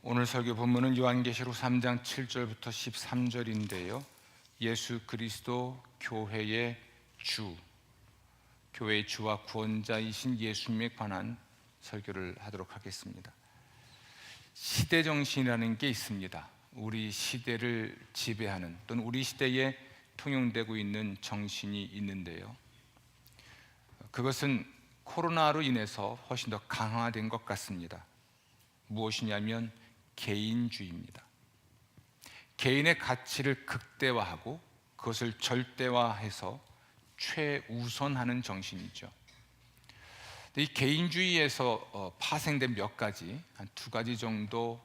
오늘 설교 본문은 요한계시록 3장 7절부터 13절인데요. 예수 그리스도 교회의 주, 교회의 주와 구원자이신 예수님에 관한 설교를 하도록 하겠습니다. 시대정신이라는 게 있습니다. 우리 시대를 지배하는 또는 우리 시대에 통용되고 있는 정신이 있는데요. 그것은 코로나로 인해서 훨씬 더 강화된 것 같습니다. 무엇이냐면 개인주의입니다. 개인의 가치를 극대화하고 그것을 절대화해서 최우선하는 정신이죠. 이 개인주의에서 파생된 몇 가지, 한 두 가지 정도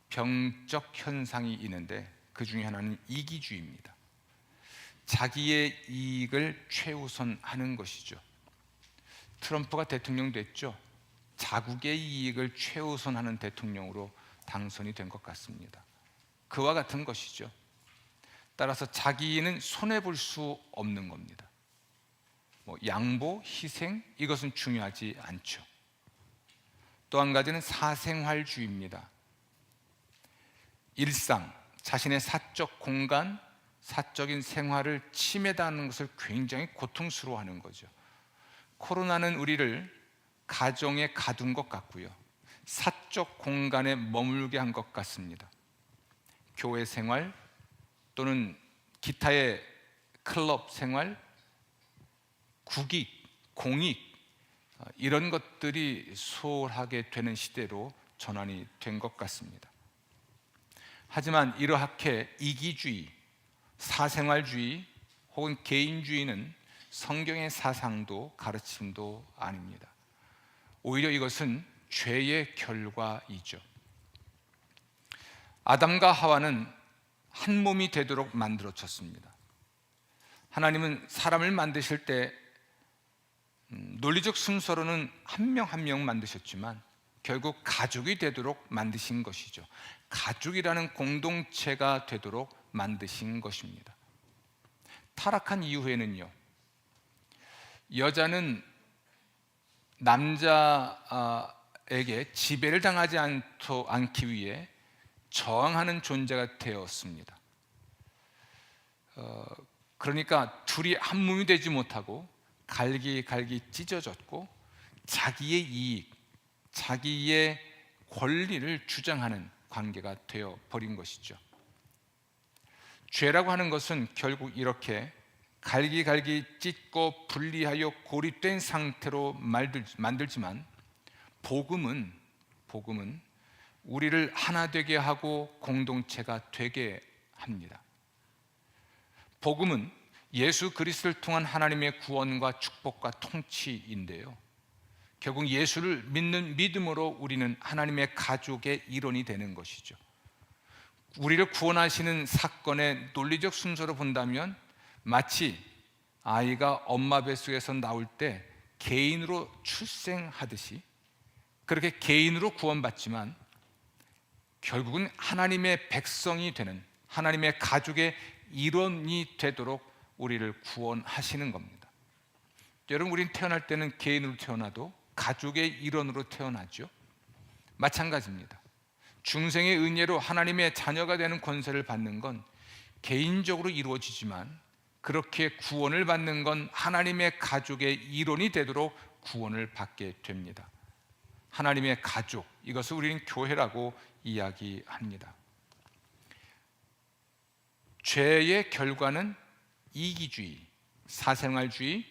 병적 현상이 있는데 그 중에 하나는 이기주의입니다. 자기의 이익을 최우선하는 것이죠. 트럼프가 대통령 됐죠. 자국의 이익을 최우선하는 대통령으로 당선이 된 것 같습니다. 그와 같은 것이죠. 따라서 자기는 손해볼 수 없는 겁니다. 양보, 희생, 이것은 중요하지 않죠. 또 한 가지는 사생활주의입니다. 일상, 자신의 사적 공간, 사적인 생활을 침해당하는 것을 굉장히 고통스러워하는 거죠. 코로나는 우리를 가정에 가둔 것 같고요, 사적 공간에 머물게 한 것 같습니다. 교회 생활 또는 기타의 클럽 생활, 국익, 공익, 이런 것들이 소홀하게 되는 시대로 전환이 된 것 같습니다. 하지만 이러하게 이기주의, 사생활주의 혹은 개인주의는 성경의 사상도 가르침도 아닙니다. 오히려 이것은 죄의 결과이죠. 아담과 하와는 한 몸이 되도록 만들어졌습니다. 하나님은 사람을 만드실 때 논리적 순서로는 한 명 한 명 만드셨지만 결국 가족이 되도록 만드신 것이죠. 가족이라는 공동체가 되도록 만드신 것입니다. 타락한 이후에는요, 여자는 남자에게 지배를 당하지 않기 위해 저항하는 존재가 되었습니다. 그러니까 둘이 한 몸이 되지 못하고 갈기갈기 찢어졌고 자기의 이익, 자기의 권리를 주장하는 관계가 되어버린 것이죠. 죄라고 하는 것은 결국 이렇게 갈기갈기 찢고 분리하여 고립된 상태로 만들지만 복음은 우리를 하나 되게 하고 공동체가 되게 합니다. 복음은 예수 그리스도를 통한 하나님의 구원과 축복과 통치인데요, 결국 예수를 믿는 믿음으로 우리는 하나님의 가족의 일원이 되는 것이죠. 우리를 구원하시는 사건의 논리적 순서로 본다면 마치 아이가 엄마 뱃속에서 나올 때 개인으로 출생하듯이 그렇게 개인으로 구원받지만 결국은 하나님의 백성이 되는, 하나님의 가족의 일원이 되도록 우리를 구원하시는 겁니다. 여러분, 우리는 태어날 때는 개인으로 태어나도 가족의 일원으로 태어나죠. 마찬가지입니다. 중생의 은혜로 하나님의 자녀가 되는 권세를 받는 건 개인적으로 이루어지지만 그렇게 구원을 받는 건 하나님의 가족의 일원이 되도록 구원을 받게 됩니다. 하나님의 가족, 이것을 우리는 교회라고 이야기합니다. 죄의 결과는 이기주의, 사생활주의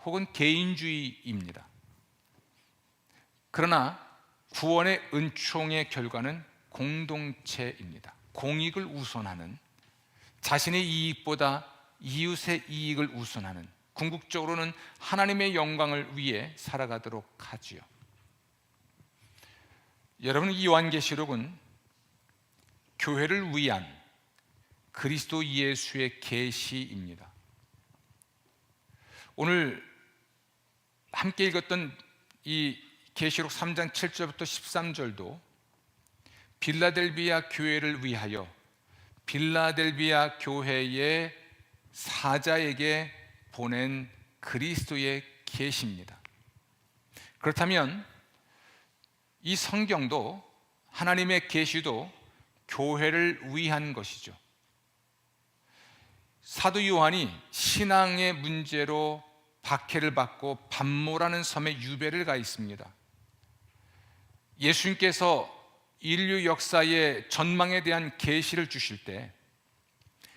혹은 개인주의입니다. 그러나 구원의 은총의 결과는 공동체입니다. 공익을 우선하는, 자신의 이익보다 이웃의 이익을 우선하는, 궁극적으로는 하나님의 영광을 위해 살아가도록 하지요. 여러분, 이 요한계시록은 교회를 위한 그리스도 예수의 계시입니다. 오늘 함께 읽었던 이 계시록 3장 7절부터 13절도 빌라델비아 교회를 위하여 빌라델비아 교회의 사자에게 보낸 그리스도의 계시입니다. 그렇다면 이 성경도 하나님의 계시도 교회를 위한 것이죠. 사도 요한이 신앙의 문제로 박해를 받고 반모라는 섬에 유배를 가 있습니다. 예수님께서 인류 역사의 전망에 대한 계시를 주실 때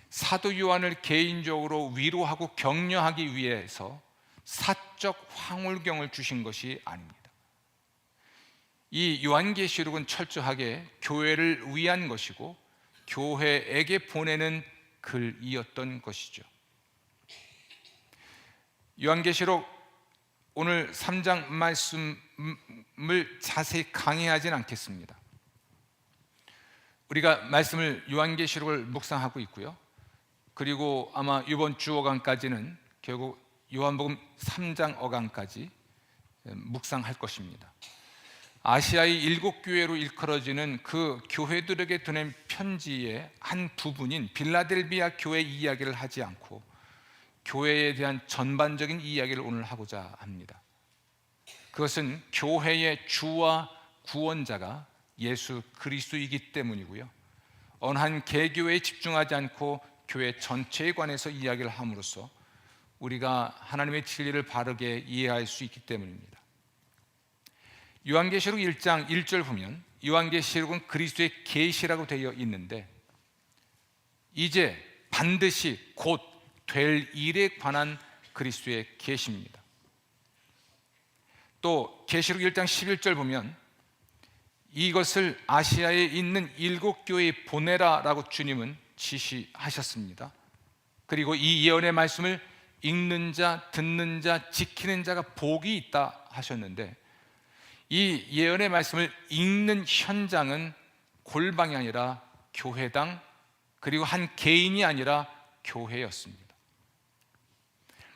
사도 요한을 개인적으로 위로하고 격려하기 위해서 사적 황홀경을 주신 것이 아닙니다. 이 요한계시록은 철저하게 교회를 위한 것이고 교회에게 보내는 글이었던 것이죠. 요한계시록 오늘 3장 말씀을 자세히 강의하진 않겠습니다. 우리가 말씀을 요한계시록을 묵상하고 있고요. 그리고 아마 이번 주 어강까지는 결국 요한복음 3장 어강까지 묵상할 것입니다. 아시아의 7교회로 일컬어지는 그 교회들에게 보낸 편지의 한 부분인 빌라델비아 교회 이야기를 하지 않고 교회에 대한 전반적인 이야기를 오늘 하고자 합니다. 그것은 교회의 주와 구원자가 예수 그리스도이기 때문이고요. 어느 한 개교회에 집중하지 않고 교회 전체에 관해서 이야기를 함으로써 우리가 하나님의 진리를 바르게 이해할 수 있기 때문입니다. 요한계시록 1장 1절 보면 요한계시록은 그리스도의 계시라고 되어 있는데 이제 반드시 곧 될 일에 관한 그리스도의 계시입니다. 또 계시록 1장 11절 보면 이것을 아시아에 있는 7교회에 보내라라고 주님은 지시하셨습니다. 그리고 이 예언의 말씀을 읽는 자, 듣는 자, 지키는 자가 복이 있다 하셨는데 이 예언의 말씀을 읽는 현장은 골방이 아니라 교회당, 그리고 한 개인이 아니라 교회였습니다.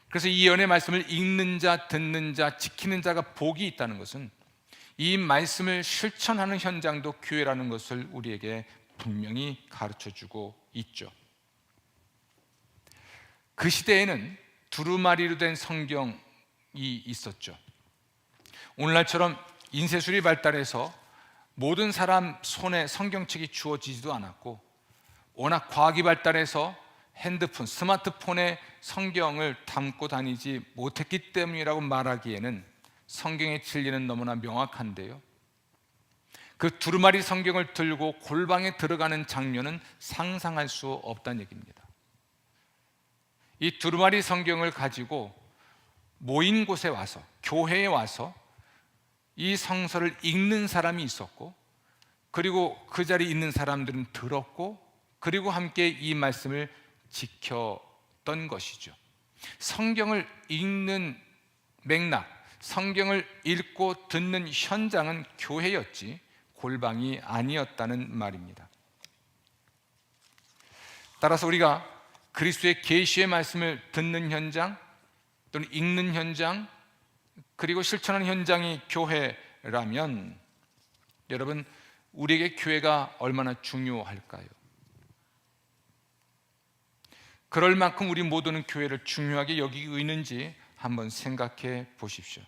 그래서 이 예언의 말씀을 읽는 자, 듣는 자, 지키는 자가 복이 있다는 것은 이 말씀을 실천하는 현장도 교회라는 것을 우리에게 분명히 가르쳐주고 있죠. 그 시대에는 두루마리로 된 성경이 있었죠. 오늘날처럼 인쇄술이 발달해서 모든 사람 손에 성경책이 주어지지도 않았고 워낙 과학이 발달해서 핸드폰, 스마트폰에 성경을 담고 다니지 못했기 때문이라고 말하기에는 성경의 진리는 너무나 명확한데요, 그 두루마리 성경을 들고 골방에 들어가는 장면은 상상할 수 없다는 얘기입니다. 이 두루마리 성경을 가지고 모인 곳에 와서, 교회에 와서 이 성서를 읽는 사람이 있었고, 그리고 그 자리에 있는 사람들은 들었고, 그리고 함께 이 말씀을 지켰던 것이죠. 성경을 읽는 맥락, 성경을 읽고 듣는 현장은 교회였지 골방이 아니었다는 말입니다. 따라서 우리가 그리스도의 계시의 말씀을 듣는 현장 또는 읽는 현장 그리고 실천하는 현장이 교회라면 여러분, 우리에게 교회가 얼마나 중요할까요? 그럴 만큼 우리 모두는 교회를 중요하게 여기고 있는지 한번 생각해 보십시오.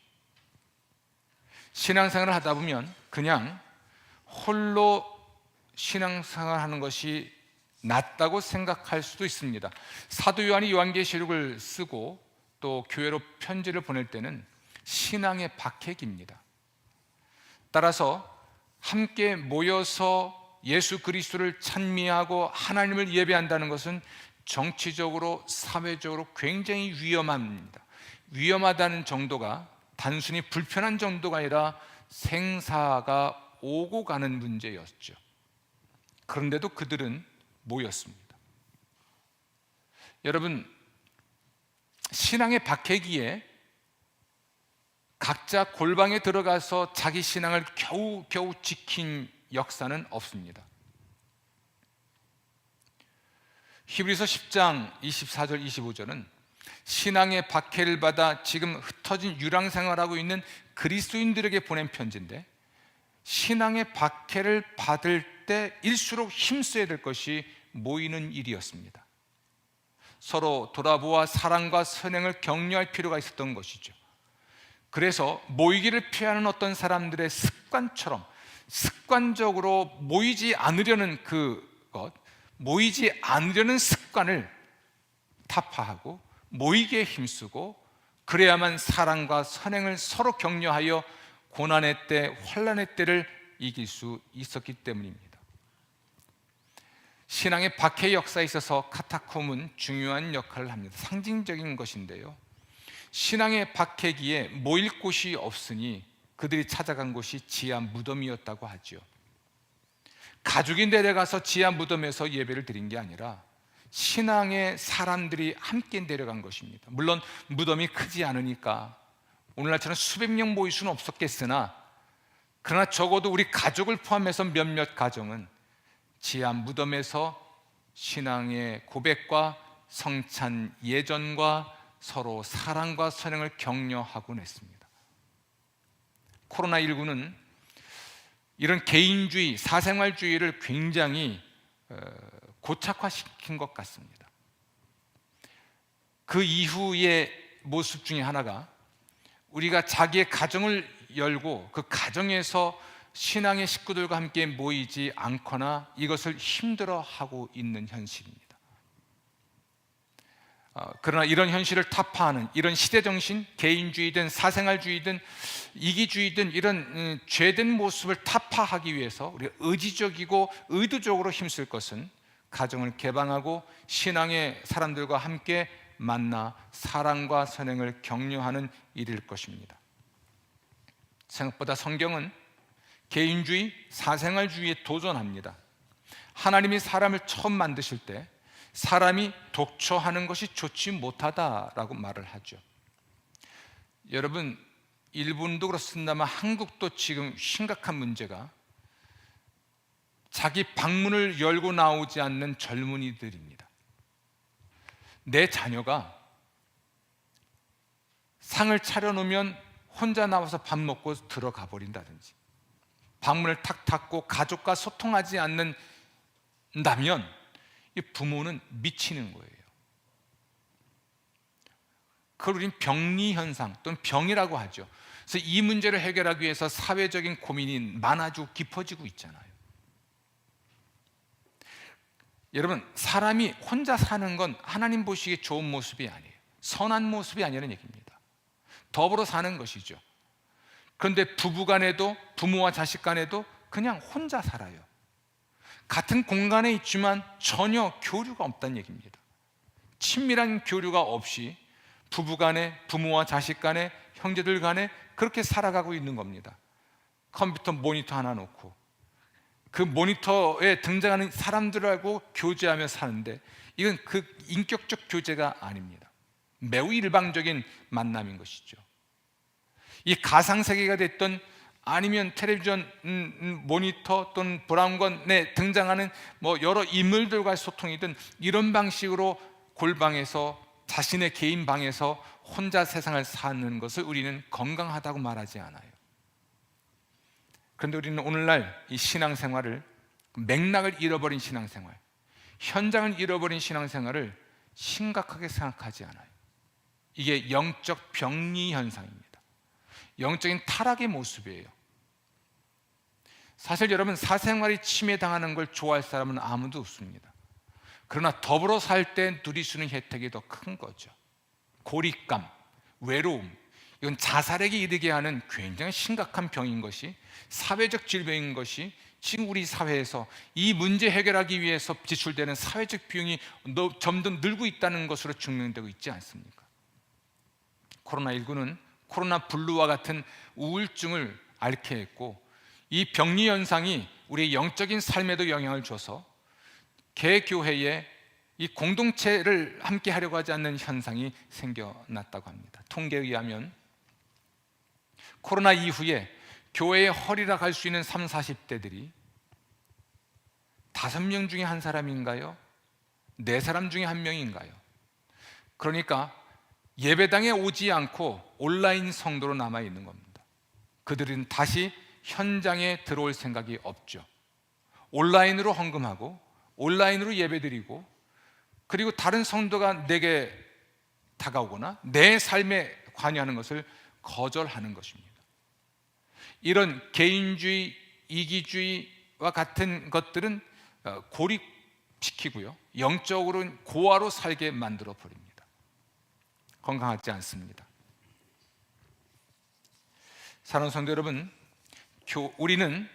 신앙생활을 하다 보면 그냥 홀로 신앙생활을 하는 것이 낫다고 생각할 수도 있습니다. 사도 요한이 요한계시록을 쓰고 또 교회로 편지를 보낼 때는 신앙의 박해기입니다. 따라서 함께 모여서 예수 그리스도를 찬미하고 하나님을 예배한다는 것은 정치적으로, 사회적으로 굉장히 위험합니다. 위험하다는 정도가 단순히 불편한 정도가 아니라 생사가 오고 가는 문제였죠. 그런데도 그들은 모였습니다. 여러분, 신앙의 박해기에 각자 골방에 들어가서 자기 신앙을 겨우 지킨 역사는 없습니다. 히브리서 10장 24절 25절은 신앙의 박해를 받아 지금 흩어진 유랑생활하고 있는 그리스도인들에게 보낸 편지인데, 신앙의 박해를 받을 때일수록 힘써야 될 것이 모이는 일이었습니다. 서로 돌아보아 사랑과 선행을 격려할 필요가 있었던 것이죠. 그래서 모이기를 피하는 어떤 사람들의 습관처럼 습관적으로 모이지 않으려는 모이지 않으려는 습관을 타파하고 모이게 힘쓰고, 그래야만 사랑과 선행을 서로 격려하여 고난의 때, 환난의 때를 이길 수 있었기 때문입니다. 신앙의 박해 역사에 있어서 카타콤은 중요한 역할을 합니다. 상징적인 것인데요, 신앙의 박해기에 모일 곳이 없으니 그들이 찾아간 곳이 지하 무덤이었다고 하죠. 가족이 내려가서 지하 무덤에서 예배를 드린 게 아니라 신앙의 사람들이 함께 내려간 것입니다. 물론 무덤이 크지 않으니까 오늘날처럼 수백 명 모일 수는 없었겠으나, 그러나 적어도 우리 가족을 포함해서 몇몇 가정은 지하 무덤에서 신앙의 고백과 성찬 예전과 서로 사랑과 선행을 격려하곤 했습니다. 코로나19는 이런 개인주의, 사생활주의를 굉장히 고착화시킨 것 같습니다. 그 이후의 모습 중에 하나가, 우리가 자기의 가정을 열고 그 가정에서 신앙의 식구들과 함께 모이지 않거나 이것을 힘들어하고 있는 현실입니다. 그러나 이런 현실을 타파하는 이런 시대정신, 개인주의든 사생활주의든 이기주의든 이런 죄된 모습을 타파하기 위해서 우리가 의지적이고 의도적으로 힘쓸 것은 가정을 개방하고 신앙의 사람들과 함께 만나 사랑과 선행을 격려하는 일일 것입니다. 생각보다 성경은 개인주의, 사생활주의에 도전합니다. 하나님이 사람을 처음 만드실 때 사람이 독처하는 것이 좋지 못하다라고 말을 하죠. 여러분, 일본도 그렇습니다만 한국도 지금 심각한 문제가 자기 방문을 열고 나오지 않는 젊은이들입니다. 내 자녀가 상을 차려놓으면 혼자 나와서 밥 먹고 들어가 버린다든지, 방문을 탁 닫고 가족과 소통하지 않는다면 이 부모는 미치는 거예요. 그걸 우리는 병리현상 또는 병이라고 하죠. 그래서 이 문제를 해결하기 위해서 사회적인 고민이 많아지고 깊어지고 있잖아요. 여러분, 사람이 혼자 사는 건 하나님 보시기에 좋은 모습이 아니에요. 선한 모습이 아니라는 얘기입니다. 더불어 사는 것이죠. 그런데 부부간에도, 부모와 자식 간에도 그냥 혼자 살아요. 같은 공간에 있지만 전혀 교류가 없다는 얘기입니다. 친밀한 교류가 없이 부부간에, 부모와 자식 간에, 형제들 간에 그렇게 살아가고 있는 겁니다. 컴퓨터 모니터 하나 놓고 그 모니터에 등장하는 사람들하고 교제하며 사는데, 이건 그 인격적 교제가 아닙니다. 매우 일방적인 만남인 것이죠. 이 가상세계가 됐던, 아니면 텔레비전 모니터 또는 브라운관에 등장하는 여러 인물들과의 소통이든, 이런 방식으로 골방에서, 자신의 개인 방에서 혼자 세상을 사는 것을 우리는 건강하다고 말하지 않아요. 그런데 우리는 오늘날 이 신앙생활을, 맥락을 잃어버린 신앙생활, 현장을 잃어버린 신앙생활을 심각하게 생각하지 않아요. 이게 영적 병리 현상입니다. 영적인 타락의 모습이에요. 사실 여러분, 사생활이 침해당하는 걸 좋아할 사람은 아무도 없습니다. 그러나 더불어 살 때 누릴 수 있는 혜택이 더 큰 거죠. 고립감, 외로움, 이건 자살에게 이르게 하는 굉장히 심각한 병인 것이, 사회적 질병인 것이 지금 우리 사회에서 이 문제 해결하기 위해서 지출되는 사회적 비용이 점점 늘고 있다는 것으로 증명되고 있지 않습니까? 코로나19는 코로나 블루와 같은 우울증을 앓게 했고, 이 병리 현상이 우리의 영적인 삶에도 영향을 줘서 개교회에 이 공동체를 함께 하려고 하지 않는 현상이 생겨났다고 합니다. 통계에 의하면 코로나 이후에 교회에 허리락할 수 있는 30, 40대들이 5명 중에 한 사람인가요? 4사람 중에 한 명인가요? 그러니까 예배당에 오지 않고 온라인 성도로 남아있는 겁니다. 그들은 다시 현장에 들어올 생각이 없죠. 온라인으로 헌금하고 온라인으로 예배드리고, 그리고 다른 성도가 내게 다가오거나 내 삶에 관여하는 것을 거절하는 것입니다. 이런 개인주의, 이기주의와 같은 것들은 고립시키고요, 영적으로는 고아로 살게 만들어 버립니다. 건강하지 않습니다. 사랑하는 성도 여러분, 우리는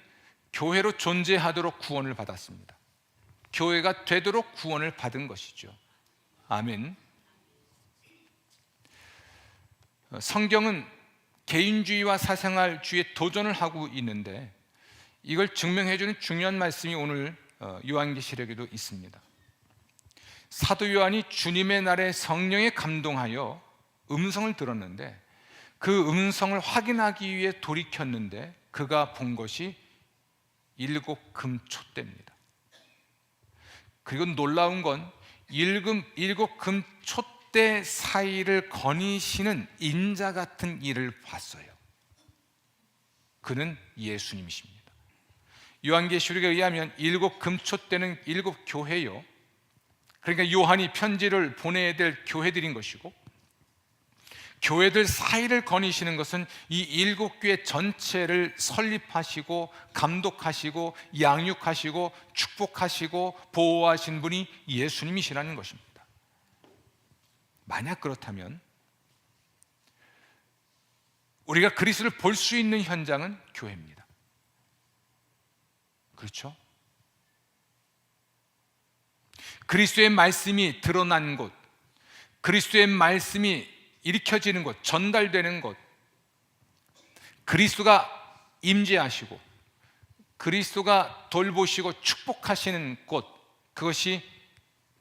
교회로 존재하도록 구원을 받았습니다. 교회가 되도록 구원을 받은 것이죠. 아멘. 성경은 개인주의와 사생활주의에 도전을 하고 있는데, 이걸 증명해주는 중요한 말씀이 오늘 요한계시록에도 있습니다. 사도 요한이 주님의 날에 성령에 감동하여 음성을 들었는데, 그 음성을 확인하기 위해 돌이켰는데 그가 본 것이 7 금촛대입니다. 그리고 놀라운 건 7 금촛대 사이를 거니시는 인자 같은 이를 봤어요. 그는 예수님이십니다. 요한계시록에 의하면 7 금촛대는 7 교회요, 그러니까 요한이 편지를 보내야 될 교회들인 것이고, 교회들 사이를 거니시는 것은 이 7교회 전체를 설립하시고 감독하시고 양육하시고 축복하시고 보호하신 분이 예수님이시라는 것입니다. 만약 그렇다면 우리가 그리스도를 볼 수 있는 현장은 교회입니다. 그렇죠? 그리스도의 말씀이 드러난 곳, 그리스도의 말씀이 일으켜지는 곳, 전달되는 곳, 그리스도가 임재하시고 그리스도가 돌보시고 축복하시는 곳, 그것이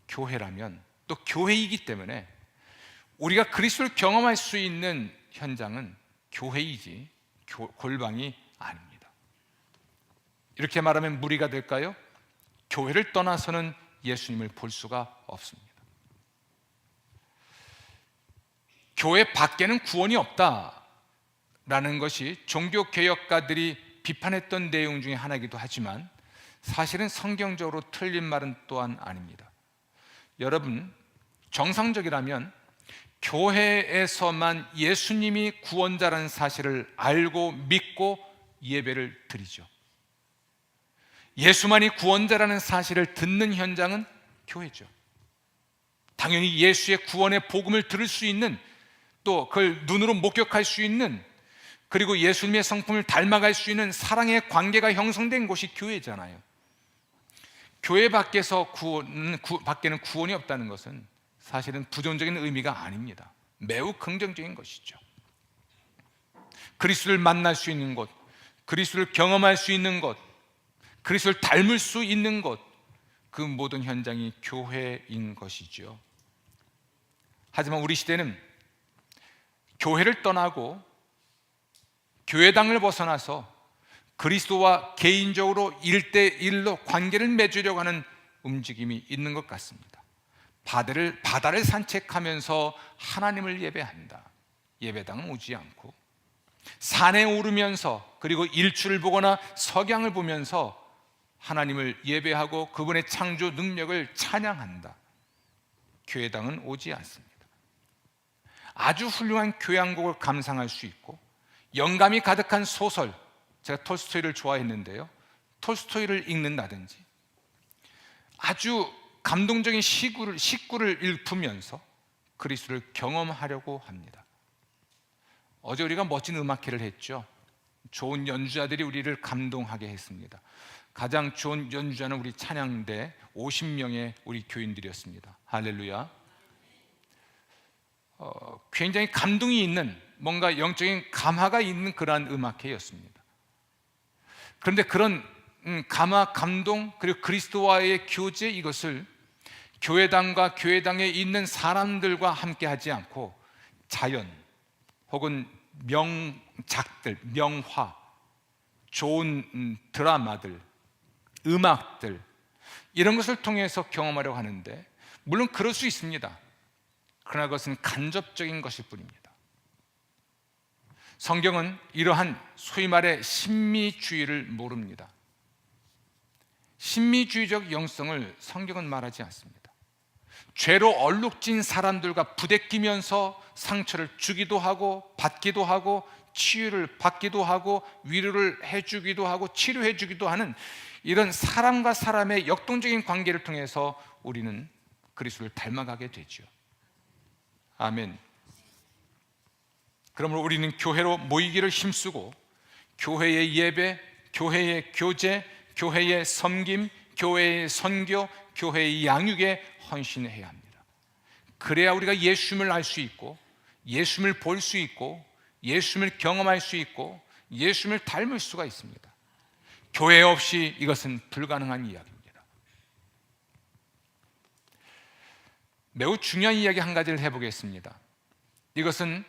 교회라면, 또 교회이기 때문에 우리가 그리스도를 경험할 수 있는 현장은 교회이지 골방이 아닙니다. 이렇게 말하면 무리가 될까요? 교회를 떠나서는 예수님을 볼 수가 없습니다. 교회 밖에는 구원이 없다라는 것이 종교개혁가들이 비판했던 내용 중에 하나이기도 하지만, 사실은 성경적으로 틀린 말은 또한 아닙니다. 여러분, 정상적이라면 교회에서만 예수님이 구원자라는 사실을 알고 믿고 예배를 드리죠. 예수만이 구원자라는 사실을 듣는 현장은 교회죠. 당연히 예수의 구원의 복음을 들을 수 있는, 또 그걸 눈으로 목격할 수 있는, 그리고 예수님의 성품을 닮아갈 수 있는 사랑의 관계가 형성된 곳이 교회잖아요. 교회 밖에서 밖에는 구원이 없다는 것은 사실은 부정적인 의미가 아닙니다. 매우 긍정적인 것이죠. 그리스도를 만날 수 있는 곳, 그리스도를 경험할 수 있는 곳, 그리스도를 닮을 수 있는 곳, 그 모든 현장이 교회인 것이죠. 하지만 우리 시대는 교회를 떠나고 교회당을 벗어나서 그리스도와 개인적으로 1대1로 관계를 맺으려고 하는 움직임이 있는 것 같습니다. 바다를 산책하면서 하나님을 예배한다. 예배당은 오지 않고, 산에 오르면서 그리고 일출을 보거나 석양을 보면서 하나님을 예배하고 그분의 창조 능력을 찬양한다. 교회당은 오지 않습니다. 아주 훌륭한 교향곡을 감상할 수 있고, 영감이 가득한 소설, 제가 톨스토이를 좋아했는데요, 톨스토이를 읽는다든지 아주 감동적인 시구를 읽으면서 그리스도를 경험하려고 합니다. 어제 우리가 멋진 음악회를 했죠. 좋은 연주자들이 우리를 감동하게 했습니다. 가장 좋은 연주자는 우리 찬양대 50명의 우리 교인들이었습니다. 할렐루야. 굉장히 감동이 있는, 뭔가 영적인 감화가 있는 그러한 음악회였습니다. 그런데 그런 감화, 감동, 그리고 그리스도와의 교제, 이것을 교회당과 교회당에 있는 사람들과 함께 하지 않고 자연 혹은 명작들, 명화, 좋은 드라마들, 음악들, 이런 것을 통해서 경험하려고 하는데, 물론 그럴 수 있습니다. 그러나 그것은 간접적인 것일 뿐입니다. 성경은 이러한 소위 말해 신미주의를 모릅니다. 신미주의적 영성을 성경은 말하지 않습니다. 죄로 얼룩진 사람들과 부대끼면서 상처를 주기도 하고 받기도 하고 치유를 받기도 하고 위로를 해주기도 하고 치료해주기도 하는 이런 사람과 사람의 역동적인 관계를 통해서 우리는 그리스도를 닮아가게 되죠. 아멘. 그러므로 우리는 교회로 모이기를 힘쓰고 교회의 예배, 교회의 교제, 교회의 섬김, 교회의 선교, 교회의 양육에 헌신해야 합니다. 그래야 우리가 예수님을 알 수 있고 예수님을 볼 수 있고 예수님을 경험할 수 있고 예수님을 닮을 수가 있습니다. 교회 없이 이것은 불가능한 이야기입니다. 매우 중요한 이야기 한 가지를 해보겠습니다. 이것은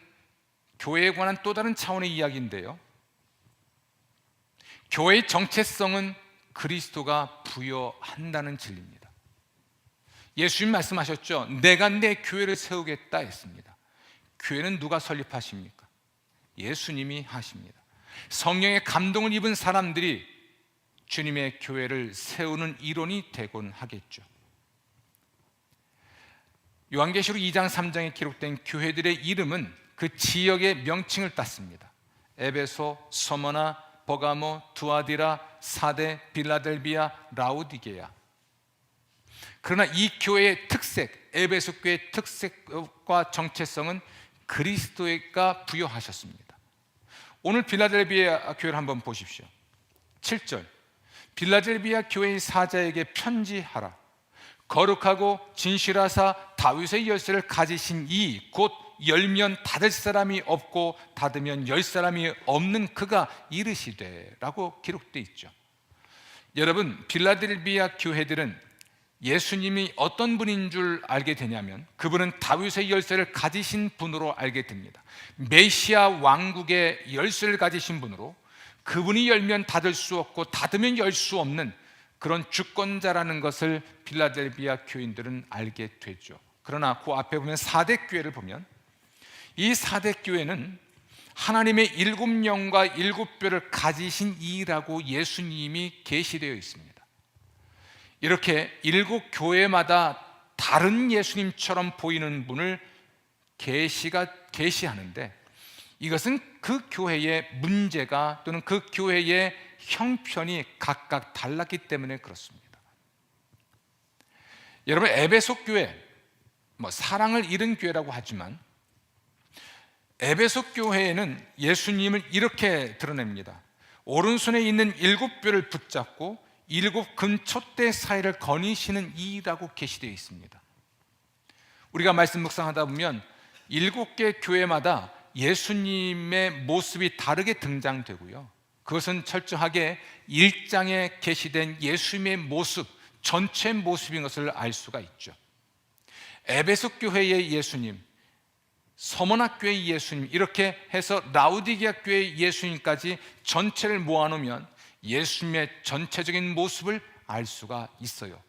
교회에 관한 또 다른 차원의 이야기인데요, 교회의 정체성은 그리스도가 부여한다는 진리입니다. 예수님 말씀하셨죠. 내가 내 교회를 세우겠다 했습니다. 교회는 누가 설립하십니까? 예수님이 하십니다. 성령의 감동을 입은 사람들이 주님의 교회를 세우는 일원이 되곤 하겠죠. 요한계시록 2장 3장에 기록된 교회들의 이름은 그 지역의 명칭을 땄습니다. 에베소, 서머나, 버가모, 두아디라, 사데, 빌라델비아, 라우디게아. 그러나 이 교회의 특색, 에베소 교회의 특색과 정체성은 그리스도가 부여하셨습니다. 오늘 빌라델비아 교회를 한번 보십시오. 7절, 빌라델비아 교회의 사자에게 편지하라. 거룩하고 진실하사 다윗의 열쇠를 가지신 이 곧 열면 닫을 사람이 없고 닫으면 열 사람이 없는 그가 이르시되 라고 기록되어 있죠. 여러분, 빌라델비아 교회들은 예수님이 어떤 분인 줄 알게 되냐면 그분은 다윗의 열쇠를 가지신 분으로 알게 됩니다. 메시아 왕국의 열쇠를 가지신 분으로 그분이 열면 닫을 수 없고 닫으면 열 수 없는 그런 주권자라는 것을 빌라델비아 교인들은 알게 되죠. 그러나 그 앞에 보면 사대교회를 보면 이 사대교회는 하나님의 7영과 7뼈를 가지신 이라고 예수님이 계시되어 있습니다. 이렇게 7교회마다 다른 예수님처럼 보이는 분을 계시하는데 이것은 그 교회의 문제가 또는 그 교회의 형편이 각각 달랐기 때문에 그렇습니다. 여러분, 에베소 교회, 사랑을 잃은 교회라고 하지만 에베소 교회에는 예수님을 이렇게 드러냅니다. 오른손에 있는 7뼈를 붙잡고 7 금촛대 사이를 거니시는 이라고 계시되어 있습니다. 우리가 말씀 묵상하다 보면 7개 교회마다 예수님의 모습이 다르게 등장되고요, 그것은 철저하게 1장에 계시된 예수님의 모습, 전체 모습인 것을 알 수가 있죠. 에베소 교회의 예수님, 서머나 교회의 예수님, 이렇게 해서 라우디게아 교회의 예수님까지 전체를 모아놓으면 예수님의 전체적인 모습을 알 수가 있어요.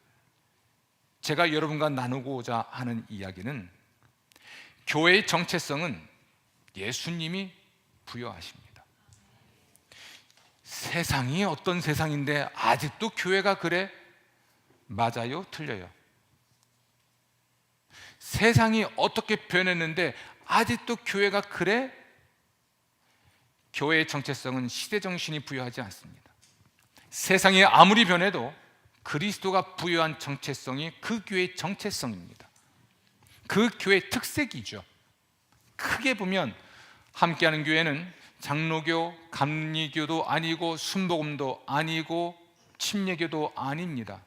제가 여러분과 나누고자 하는 이야기는 교회의 정체성은 예수님이 부여하십니다. 세상이 어떤 세상인데 아직도 교회가 그래? 맞아요? 틀려요? 세상이 어떻게 변했는데 아직도 교회가 그래? 교회의 정체성은 시대 정신이 부여하지 않습니다. 세상이 아무리 변해도 그리스도가 부여한 정체성이 그 교회의 정체성입니다. 그 교회의 특색이죠. 크게 보면 함께하는 교회는 장로교, 감리교도 아니고 순복음도 아니고 침례교도 아닙니다.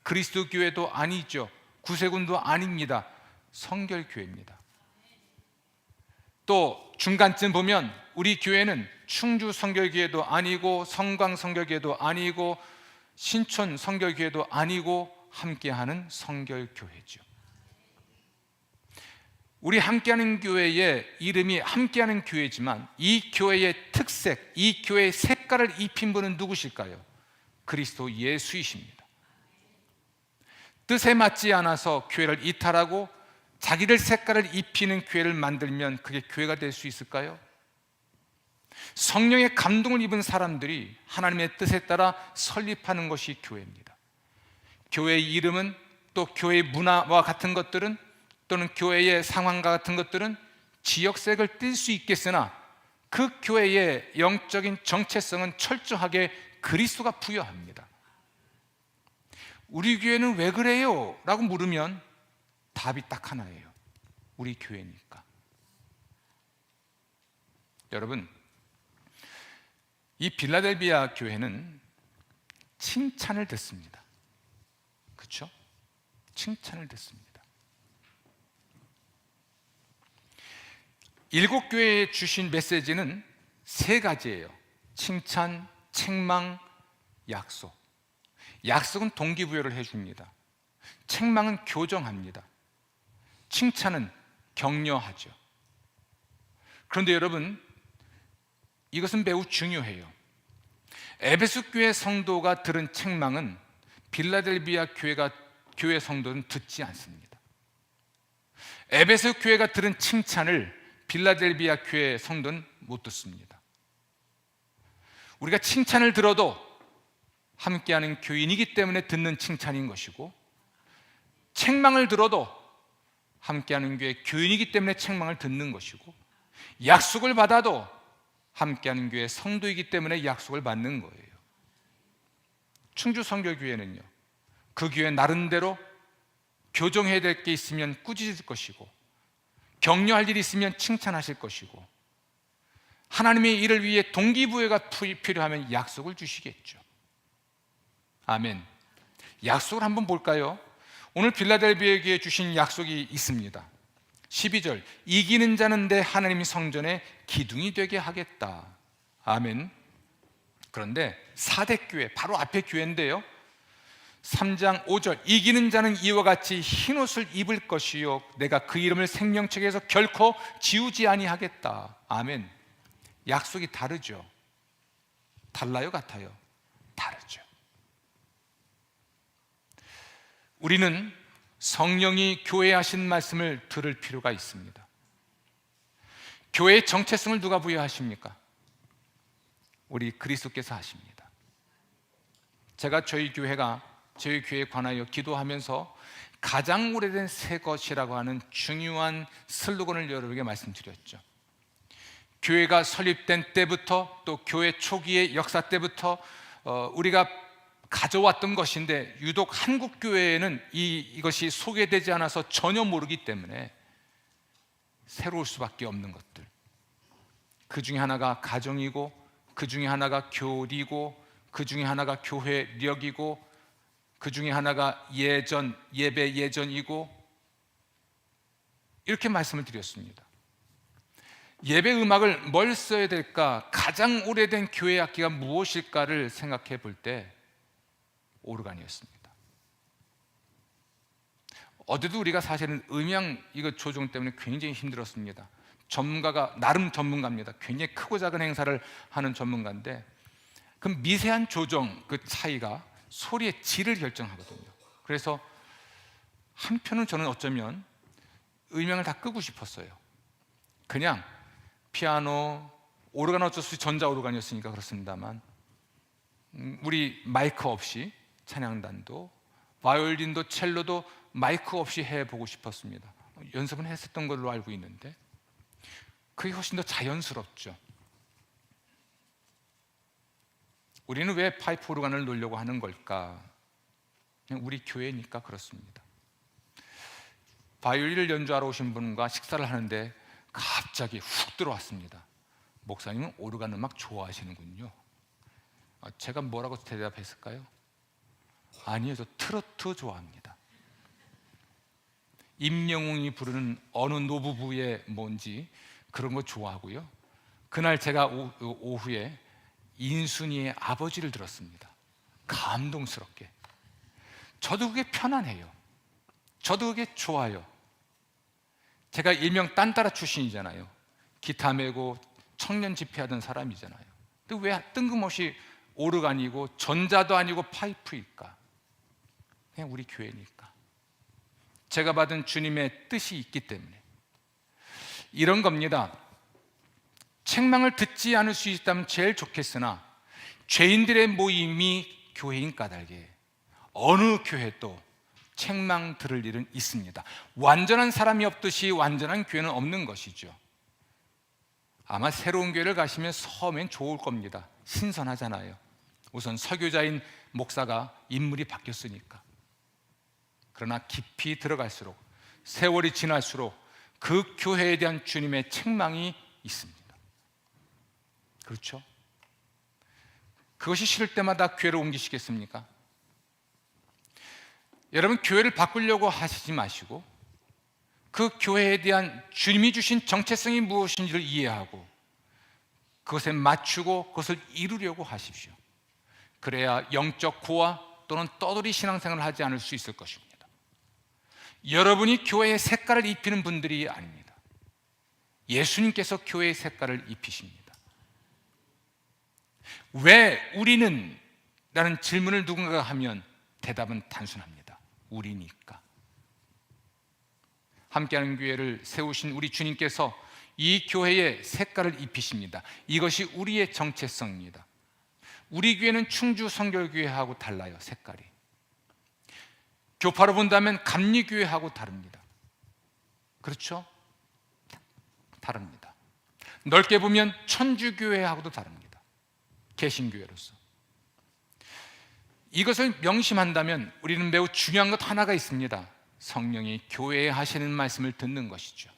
그리스도 교회도 아니죠. 구세군도 아닙니다. 성결교회입니다. 또 중간쯤 보면 우리 교회는 충주 성결교회도 아니고 성광 성결교회도 아니고 신촌 성결교회도 아니고 함께하는 성결교회죠. 우리 함께하는 교회의 이름이 함께하는 교회지만 이 교회의 특색, 이 교회의 색깔을 입힌 분은 누구실까요? 그리스도 예수이십니다. 뜻에 맞지 않아서 교회를 이탈하고 자기들 색깔을 입히는 교회를 만들면 그게 교회가 될 수 있을까요? 성령의 감동을 입은 사람들이 하나님의 뜻에 따라 설립하는 것이 교회입니다. 교회의 이름은 또 교회의 문화와 같은 것들은 또는 교회의 상황과 같은 것들은 지역색을 띨 수 있겠으나 그 교회의 영적인 정체성은 철저하게 그리스도가 부여합니다. 우리 교회는 왜 그래요? 라고 물으면 답이 딱 하나예요. 우리 교회니까. 여러분, 이 빌라델비아 교회는 칭찬을 듣습니다. 그렇죠? 칭찬을 듣습니다. 7교회에 주신 메시지는 3가지예요. 칭찬, 책망, 약속. 약속은 동기부여를 해줍니다. 책망은 교정합니다. 칭찬은 격려하죠. 그런데 여러분, 이것은 매우 중요해요. 에베소 교회 성도가 들은 책망은 빌라델비아 교회 성도는 듣지 않습니다. 에베소 교회가 들은 칭찬을 빌라델비아 교회 성도는 못 듣습니다. 우리가 칭찬을 들어도 함께하는 교인이기 때문에 듣는 칭찬인 것이고, 책망을 들어도 함께하는 교회 교인이기 때문에 책망을 듣는 것이고, 약속을 받아도 함께하는 교회 성도이기 때문에 약속을 받는 거예요. 충주 선교교회는요, 그 교회 나름대로 교정해야 될 게 있으면 꾸짖을 것이고, 격려할 일이 있으면 칭찬하실 것이고, 하나님의 일을 위해 동기부여가 필요하면 약속을 주시겠죠. 아멘. 약속을 한번 볼까요? 오늘 빌라델비아에게 주신 약속이 있습니다. 12절, 이기는 자는 내 하나님 성전에 기둥이 되게 하겠다. 아멘. 그런데 4대 교회, 바로 앞에 교회인데요, 3장 5절, 이기는 자는 이와 같이 흰옷을 입을 것이요 내가 그 이름을 생명책에서 결코 지우지 아니하겠다. 아멘. 약속이 다르죠? 달라요? 같아요? 다르죠. 우리는 성령이 교회에 하신 말씀을 들을 필요가 있습니다. 교회의 정체성을 누가 부여하십니까? 우리 그리스도께서 하십니다. 제가 저희 교회에 관하여 기도하면서 가장 오래된 새 것이라고 하는 중요한 슬로건을 여러분에게 말씀드렸죠. 교회가 설립된 때부터, 또 교회 초기의 역사 때부터 우리가 가져왔던 것인데, 유독 한국 교회에는 이것이 소개되지 않아서 전혀 모르기 때문에 새로울 수밖에 없는 것들, 그 중에 하나가 가정이고, 그 중에 하나가 교리고, 그 중에 하나가 교회력이고, 그 중에 하나가 예배 예전이고, 이렇게 말씀을 드렸습니다. 예배 음악을 뭘 써야 될까? 가장 오래된 교회 악기가 무엇일까를 생각해 볼 때 오르간이었습니다. 어제도 우리가 사실은 음향 이거 조정 때문에 굉장히 힘들었습니다. 전문가가, 나름 전문가입니다. 굉장히 크고 작은 행사를 하는 전문가인데, 그 미세한 조정, 그 차이가 소리의 질을 결정하거든요. 그래서 한편은 저는 어쩌면 음향을 다 끄고 싶었어요. 그냥 피아노, 오르간, 어쩔 수 없이 전자 오르간이었으니까 그렇습니다만, 우리 마이크 없이 찬양단도, 바이올린도, 첼로도 마이크 없이 해보고 싶었습니다. 연습은 했었던 걸로 알고 있는데 그게 훨씬 더 자연스럽죠. 우리는 왜 파이프 오르간을 놓으려고 하는 걸까? 그냥 우리 교회니까 그렇습니다. 바이올린을 연주하러 오신 분과 식사를 하는데 갑자기 훅 들어왔습니다. 목사님은 오르간 음악 좋아하시는군요. 제가 뭐라고 대답했을까요? 아니요, 저 트로트 좋아합니다. 임영웅이 부르는 어느 노부부의 뭔지 그런 거 좋아하고요. 그날 제가 오후에 인순이의 아버지를 들었습니다. 감동스럽게. 저도 그게 편안해요. 저도 그게 좋아요. 제가 일명 딴따라 출신이잖아요. 기타 메고 청년 집회하던 사람이잖아요. 근데 왜 뜬금없이 오르간이고 전자도 아니고 파이프일까? 그냥 우리 교회니까. 제가 받은 주님의 뜻이 있기 때문에. 이런 겁니다. 책망을 듣지 않을 수 있다면 제일 좋겠으나, 죄인들의 모임이 교회인 까닭에 어느 교회도 책망 들을 일은 있습니다. 완전한 사람이 없듯이 완전한 교회는 없는 것이죠. 아마 새로운 교회를 가시면 처음엔 좋을 겁니다. 신선하잖아요. 우선 설교자인 목사가 인물이 바뀌었으니까. 그러나 깊이 들어갈수록, 세월이 지날수록 그 교회에 대한 주님의 책망이 있습니다. 그렇죠? 그것이 싫을 때마다 교회를 옮기시겠습니까? 여러분, 교회를 바꾸려고 하시지 마시고 그 교회에 대한 주님이 주신 정체성이 무엇인지를 이해하고 그것에 맞추고 그것을 이루려고 하십시오. 그래야 영적 고아 또는 떠돌이 신앙생활을 하지 않을 수 있을 것입니다. 여러분이 교회의 색깔을 입히는 분들이 아닙니다. 예수님께서 교회의 색깔을 입히십니다. 왜 우리는? 라는 질문을 누군가가 하면 대답은 단순합니다. 우리니까. 함께하는 교회를 세우신 우리 주님께서 이 교회에 색깔을 입히십니다. 이것이 우리의 정체성입니다. 우리 교회는 충주 성결교회하고 달라요. 색깔이. 교파로 본다면 감리교회하고 다릅니다. 그렇죠? 다릅니다. 넓게 보면 천주교회하고도 다릅니다. 개신교회로서. 이것을 명심한다면 우리는 매우 중요한 것 하나가 있습니다. 성령이 교회에 하시는 말씀을 듣는 것이죠.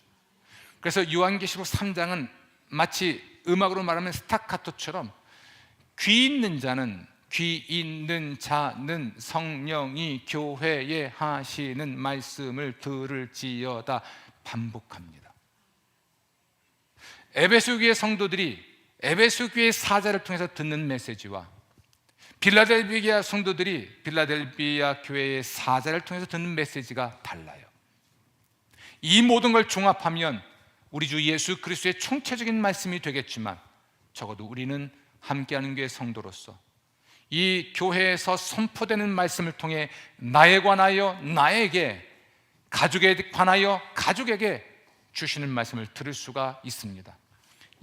그래서 요한계시록 3장은 마치 음악으로 말하면 스타카토처럼 귀 있는 자는 성령이 교회에 하시는 말씀을 들을지어다 반복합니다. 에베소 교회 성도들이 에베소 교회 사자를 통해서 듣는 메시지와 빌라델비아 성도들이 빌라델비아 교회의 사자를 통해서 듣는 메시지가 달라요. 이 모든 걸 종합하면 우리 주 예수 그리스도의 총체적인 말씀이 되겠지만 적어도 우리는 함께하는 교회 성도로서 이 교회에서 선포되는 말씀을 통해 나에 관하여 나에게, 가족에 관하여 가족에게 주시는 말씀을 들을 수가 있습니다.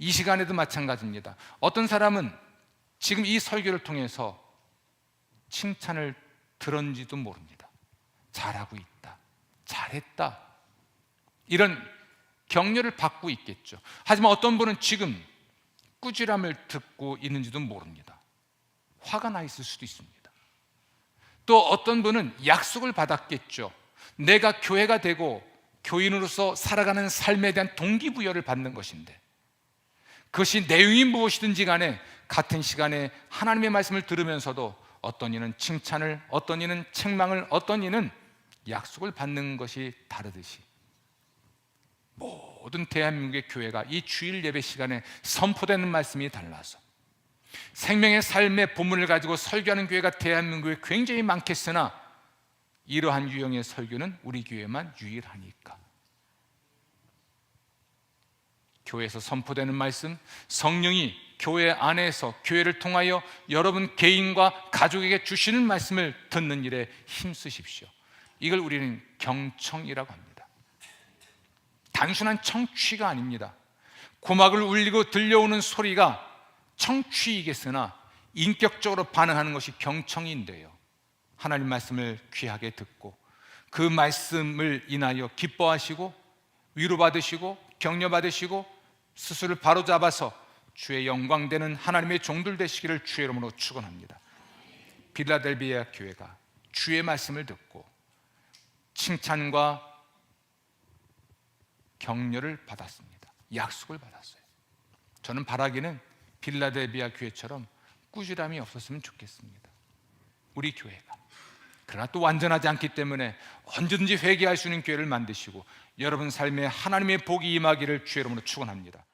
이 시간에도 마찬가지입니다. 어떤 사람은 지금 이 설교를 통해서 칭찬을 들었는지도 모릅니다. 잘하고 있다, 잘했다, 이런 격려를 받고 있겠죠. 하지만 어떤 분은 지금 꾸지람을 듣고 있는지도 모릅니다. 화가 나 있을 수도 있습니다. 또 어떤 분은 약속을 받았겠죠. 내가 교회가 되고 교인으로서 살아가는 삶에 대한 동기부여를 받는 것인데 그것이 내용이 무엇이든지 간에 같은 시간에 하나님의 말씀을 들으면서도 어떤 이는 칭찬을, 어떤 이는 책망을, 어떤 이는 약속을 받는 것이 다르듯이 모든 대한민국의 교회가 이 주일 예배 시간에 선포되는 말씀이 달라서 생명의 삶의 본문을 가지고 설교하는 교회가 대한민국에 굉장히 많겠으나 이러한 유형의 설교는 우리 교회만 유일하니까 교회에서 선포되는 말씀, 성령이 교회 안에서 교회를 통하여 여러분 개인과 가족에게 주시는 말씀을 듣는 일에 힘쓰십시오. 이걸 우리는 경청이라고 합니다. 단순한 청취가 아닙니다. 고막을 울리고 들려오는 소리가 청취이겠으나 인격적으로 반응하는 것이 경청인데요. 하나님 말씀을 귀하게 듣고 그 말씀을 인하여 기뻐하시고 위로받으시고 격려받으시고 스스로를 바로잡아서 주의 영광되는 하나님의 종들 되시기를 주의 이름으로 축원합니다. 빌라델비아 교회가 주의 말씀을 듣고 칭찬과 격려를 받았습니다. 약속을 받았어요. 저는 바라기는 빌라델비아 교회처럼 꾸지람이 없었으면 좋겠습니다. 우리 교회가. 그러나 또 완전하지 않기 때문에 언제든지 회개할 수 있는 교회를 만드시고 여러분 삶에 하나님의 복이 임하기를 주의 이름으로 축원합니다.